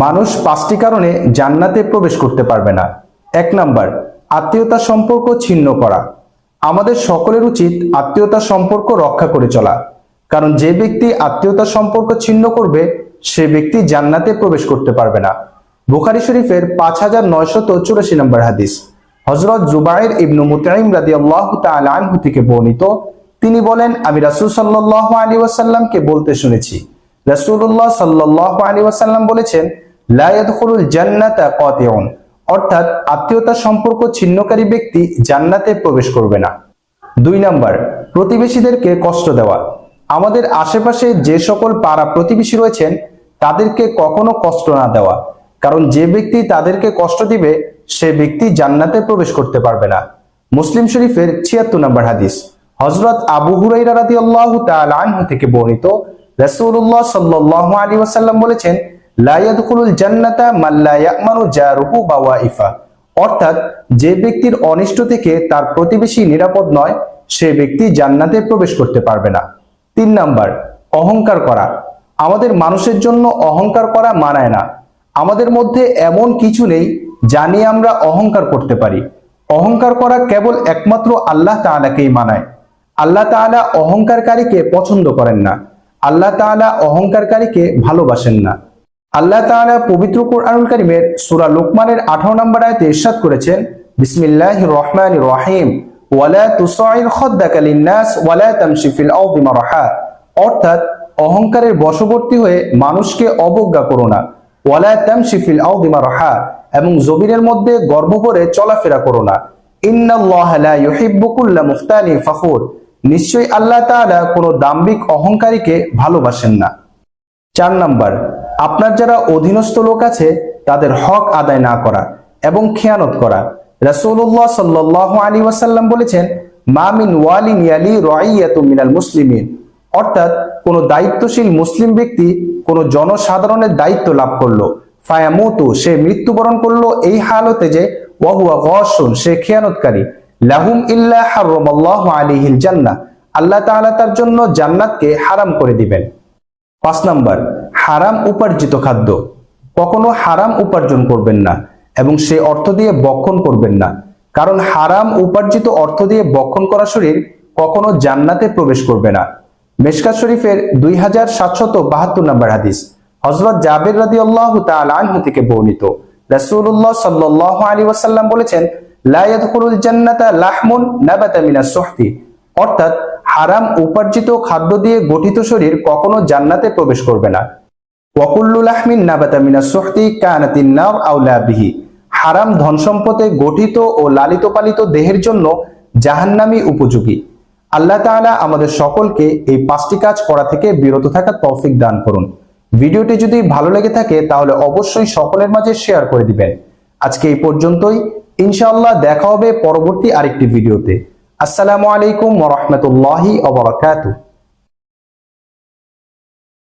মানুষ 5টি কারণে জান্নাতে প্রবেশ করতে পারবে না। 1 নাম্বার, আত্মীয়তা সম্পর্ক ছিন্ন করা। আমাদের সকলের উচিত আত্মীয়তা সম্পর্ক রক্ষা করে চলা, কারণ যে ব্যক্তি আত্মীয়তা সম্পর্ক ছিন্ন করবে সে ব্যক্তি জান্নাতে প্রবেশ করতে পারবে না। বুখারী শরীফের 5984 নম্বর হাদিস। হযরত জুবাইর ইবনে মুতঈম রাদিয়াল্লাহু তাআলা আনহু থেকে বর্ণিত, তিনি বলেন, আমি রাসূল সাল্লাল্লাহু আলাইহি ওয়াসাল্লামকে বলতে শুনেছি, রাসূলুল্লাহ সাল্লাল্লাহু আলাইহি ওয়াসাল্লাম বলেছেন, লা ইয়াদখুলুল জান্নাতা কাতিউন, অর্থাৎ আত্মীয়তা সম্পর্ক ছিন্নকারী ব্যক্তি জান্নাতে প্রবেশ করবে না। 2 নাম্বার, প্রতিবেশীদেরকে কষ্ট দেওয়া। আমাদের আশেপাশে যে সকল পাড়া প্রতিবেশী রয়েছেন তাদেরকে কখনো কষ্ট না দেওয়া, কারণ যে ব্যক্তি তাদেরকে কষ্ট দিবে সে ব্যক্তি জান্নাতে প্রবেশ করতে পারবে না। মুসলিম শরীফের 76 নম্বর হাদিস। হযরত আবু হুরায়রা রাদিয়াল্লাহু তাআলা আনহু থেকে বর্ণিত, রাসূলুল্লাহ সাল্লাল্লাহু আলাইহি ওয়াসাল্লাম বলেছেন, লা ইয়াদখুলুল জান্নাতা মান লা ইয়ামানু জারুহু বাওয়াইফা, অর্থাৎ যে ব্যক্তির অনিষ্ট থেকে তার প্রতিবেশী নিরাপদ নয় সে ব্যক্তি জান্নাতে প্রবেশ করতে পারবে না। 3 নাম্বার, অহংকার করা। আমাদের মানুষের জন্য অহংকার করা মানায় না। আমাদের মধ্যে এমন কিছু নেই যা নিয়ে আমরা অহংকার করতে পারি। অহংকার করা কেবল একমাত্র আল্লাহ তাআলাকেই মানায়। আল্লাহ তাআলা অহংকারকারীকে পছন্দ করেন না। আল্লাহ তাআলা অহংকারকারীকে ভালোবাসেন না। আল্লাহ তাআলা পবিত্র কোরআনুল কারীমের সূরা লুকমানের 18 নম্বর আয়াতে ইরশাদ করেছেন, বিসমিল্লাহির রহমানির রহিম, ওয়ালা তুসাইর খাদ্দাকা লিন-নাস ওয়ালা তামশি ফিল আরদি মারহা, অর্থাৎ অহংকারের বশবর্তী হয়ে মানুষকে অবজ্ঞা করো না। ওয়ালা তামশি ফিল আরদি মারহা, এবং জমিনের মধ্যে গর্ব করে চলাফেরা করো না। ইন্নাল্লাহা লা ইউহিব্বু কুল্লা মুখতালিন ফখুর, নিশ্চয়ই আল্লাহ তাআলা কোনো দাম্ভিক অহংকারীকে ভালোবাসেন না। 4 নাম্বার, আপনার যারা অধীনস্থ লোক আছে তাদের হক আদায় না করা এবং খেয়ানত করা। রাসূলুল্লাহ সাল্লাল্লাহু আলাইহি ওয়াসাল্লাম বলেছেন, মা মিন ওয়ালিন ইয়ালি রাইয়াতুম মিনাল মুসলিমিন, অর্থাৎ কোন দায়িত্বশীল মুসলিম ব্যক্তি কোন জনসাধারণের দায়িত্ব লাভ করলো, ফায়ামুতু, সে মৃত্যুবরণ করলো এই হালতে যে ওয়া হুয়া গাশুন, সে খেয়ানতকারী, লাহুম ইল্লা হারামাল্লাহু আলাইহিল জান্নাহ, আল্লাহ তাআলা তার জন্য জান্নাতকে হারাম করে দিবেন। 5 নাম্বার, হারাম উপার্জিত খাদ্য। কখনো হারাম উপার্জন করবেন না এবং সে অর্থ দিয়ে বক্ষণ করবেন না, কারণ হারাম উপার্জিত অর্থ দিয়ে বক্ষণ করা শরীর কখনো জান্নাতে প্রবেশ করবে না। মিশকাত শরীফের 2772 নম্বর হাদিস। হযরত জাবের রাদিয়াল্লাহু তাআলা আনহু থেকে বর্ণিত, রাসূলুল্লাহ সাল্লাল্লাহু আলাইহি ওয়াসাল্লাম বলেছেন, লা ইয়াদখুলুল জান্নাতা লাহমুন নাবাতা মিনাস সুহতি, অর্থাৎ হারাম উপার্জিত খাদ্য দিয়ে গঠিত শরীর কখনো জান্নাতে প্রবেশ করবে না। ওয়া কুল্লু লাহমিন নাবাতা মিনাস সুহতি কানাতিন নার আওলা বিহি, হারাম ধন সম্পদে গঠিত ও লালিত পালিত দেহের জন্য জাহান্নামী উপযোগী। আল্লাহ তাআলা আমাদের সকলকে এই 5টি কাজ করা থেকে বিরত থাকার তৌফিক দান করুন। ভিডিওটি যদি ভালো লেগে থাকে তাহলে অবশ্যই সকলের মাঝে শেয়ার করে দিবেন। আজকে এই পর্যন্তই, ইনশাআল্লাহ দেখা হবে পরবর্তী আরেকটি ভিডিওতে। আসসালামু আলাইকুম ওয়া রাহমাতুল্লাহি ওয়া বারাকাতুহু।